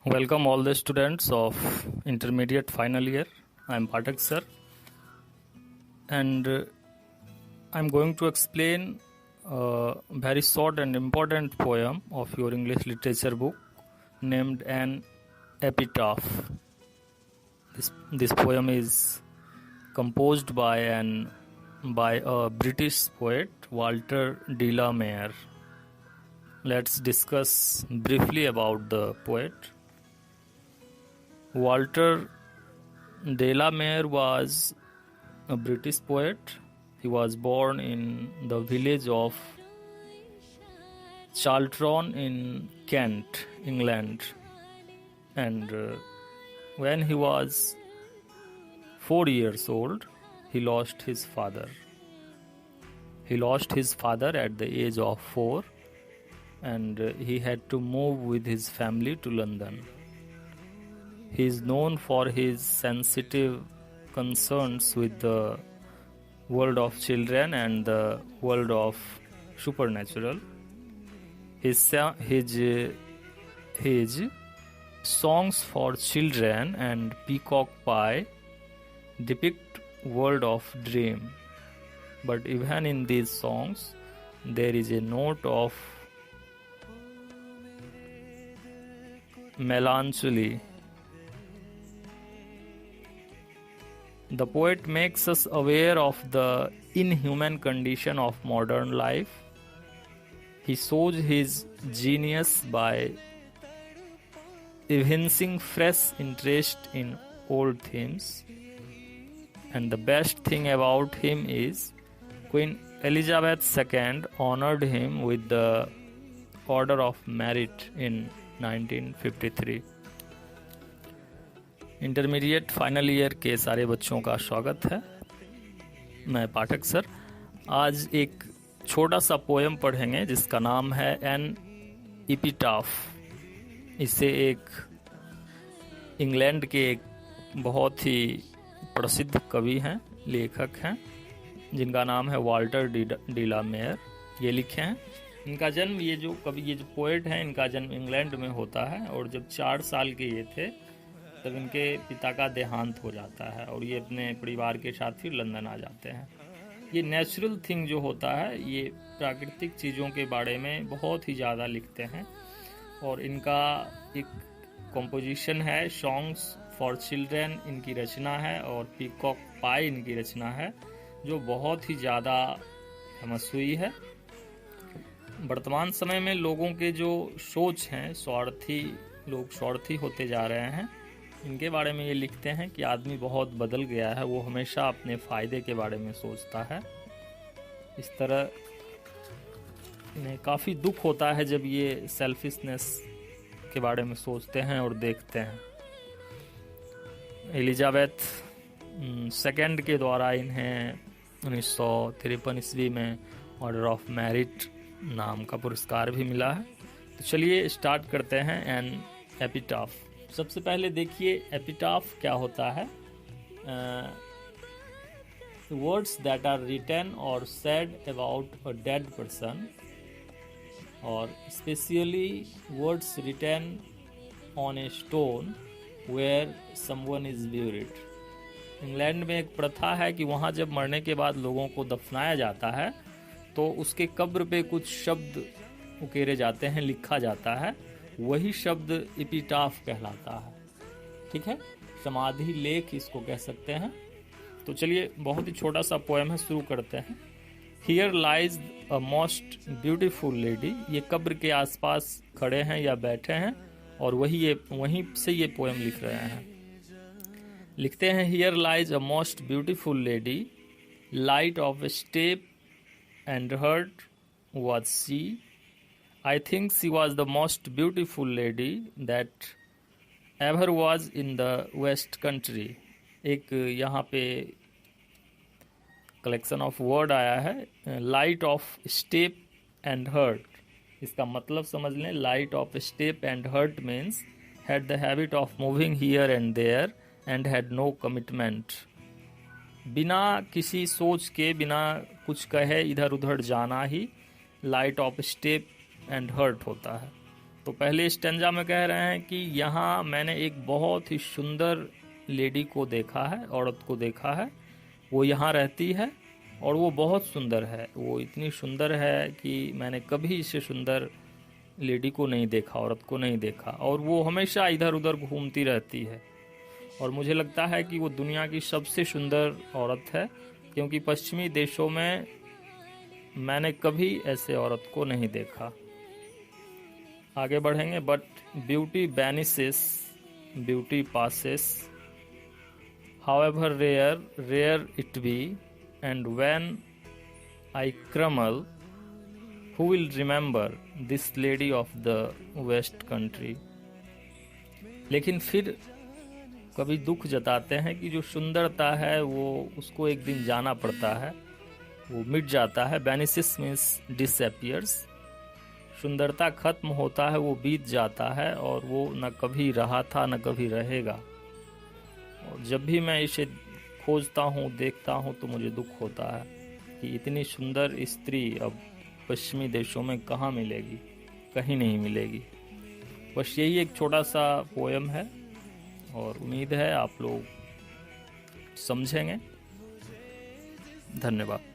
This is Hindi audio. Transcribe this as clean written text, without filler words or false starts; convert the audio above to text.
Welcome all the students of intermediate final year. I am Pathak sir, and I am going to explain a very short and important poem of your English literature book named An Epitaph. This poem is composed by a British poet, Walter de la Mare. Let's discuss briefly about the poet. Walter de la Mare was a British poet. He was born in the village of Charlton in Kent, England, and when he was 4 years old, he lost his father. He lost his father at the age of 4, and he had to move with his family to London. He is known for his sensitive concerns with the world of children and the world of supernatural. His songs for children and Peacock Pie depict world of dream. But even in these songs, there is a note of melancholy. The poet makes us aware of the inhuman condition of modern life. He shows his genius by evincing fresh interest in old themes. And the best thing about him is Queen Elizabeth II honored him with the Order of Merit in 1953. Intermediate final year के सारे बच्चों का स्वागत है। मैं पाठक सर आज एक छोटा सा पोएम पढ़ेंगे जिसका नाम है एन एपिटाफ। इसे एक इंग्लैंड के एक बहुत ही प्रसिद्ध कवि हैं, लेखक हैं, जिनका नाम है वाल्टर डी ला मेयर, ये लिखे हैं। इनका जन्म ये जो पोएट हैं, इनका जन्म इंग्लैंड में होता है और जब 4 साल के ये थे तब इनके पिता का देहांत हो जाता है और ये अपने परिवार के साथ फिर लंदन आ जाते हैं। ये नेचुरल थिंग जो होता है, ये प्राकृतिक चीज़ों के बारे में बहुत ही ज़्यादा लिखते हैं और इनका एक कंपोजिशन है, सॉन्ग्स फॉर चिल्ड्रन इनकी रचना है और पीकॉक पाई इनकी रचना है जो बहुत ही ज़्यादा फेमस हुई है। वर्तमान समय में लोगों के जो सोच हैं, लोग स्वार्थी होते जा रहे हैं। इनके बारे में ये लिखते हैं कि आदमी बहुत बदल गया है, वो हमेशा अपने फ़ायदे के बारे में सोचता है। इस तरह इन्हें काफ़ी दुख होता है जब ये सेल्फिशनेस के बारे में सोचते हैं और देखते हैं। एलिजाबेथ सेकंड के द्वारा इन्हें 1953 ईस्वी में ऑर्डर ऑफ मेरिट नाम का पुरस्कार भी मिला है। तो चलिए स्टार्ट करते हैं एन एपिटाफ। सबसे पहले देखिए एपिटाफ क्या होता है। वर्ड्स दैट आर रिटन और said about a dead person और specially words written on a stone where someone is buried. England में एक प्रथा है कि वहाँ जब मरने के बाद लोगों को दफनाया जाता है तो उसके कब्र पे कुछ शब्द उकेरे जाते हैं, लिखा जाता है। वही शब्द एपिटाफ कहलाता है। ठीक है, समाधि लेख इसको कह सकते हैं। तो चलिए बहुत ही छोटा सा पोएम है, शुरू करते हैं। Here lies a most beautiful lady. ये कब्र के आसपास खड़े हैं या बैठे हैं और वहीं से ये पोएम लिख रहे हैं। लिखते हैं here lies a most beautiful lady, light of a step and heart was she. I think she was the most beautiful lady that ever was in the West Country. एक यहाँ पे कलेक्शन ऑफ वर्ड आया है, light of step and heart. इसका मतलब समझ लें, light of step and heart means had the habit of moving here and there and had no commitment. बिना किसी सोच के, बिना कुछ कहे इधर उधर जाना ही light of step and heart होता है। तो पहले स्टेंजा में कह रहे हैं कि यहाँ मैंने एक बहुत ही सुंदर लेडी को देखा है, औरत को देखा है। वो यहाँ रहती है और वो बहुत सुंदर है। वो इतनी सुंदर है कि मैंने कभी इससे सुंदर लेडी को नहीं देखा, औरत को नहीं देखा। और वो हमेशा इधर उधर घूमती रहती है और मुझे लगता है कि वो दुनिया की सबसे सुंदर औरत है, क्योंकि पश्चिमी देशों में मैंने कभी ऐसे औरत को नहीं देखा। आगे बढ़ेंगे। But beauty vanishes, beauty passes, however rare it be, and when I crumble, who will remember this lady of the west country। लेकिन फिर कभी दुख जताते हैं कि जो सुंदरता है वो उसको एक दिन जाना पड़ता है, वो मिट जाता है। बेनिसिस मीन्स डिसअपियर्स, सुंदरता खत्म होता है, वो बीत जाता है और वो न कभी रहा था न कभी रहेगा। और जब भी मैं इसे खोजता हूँ, देखता हूँ, तो मुझे दुख होता है कि इतनी सुंदर स्त्री अब पश्चिमी देशों में कहाँ मिलेगी, कहीं नहीं मिलेगी। बस यही एक छोटा सा पोएम है और उम्मीद है आप लोग समझेंगे। धन्यवाद।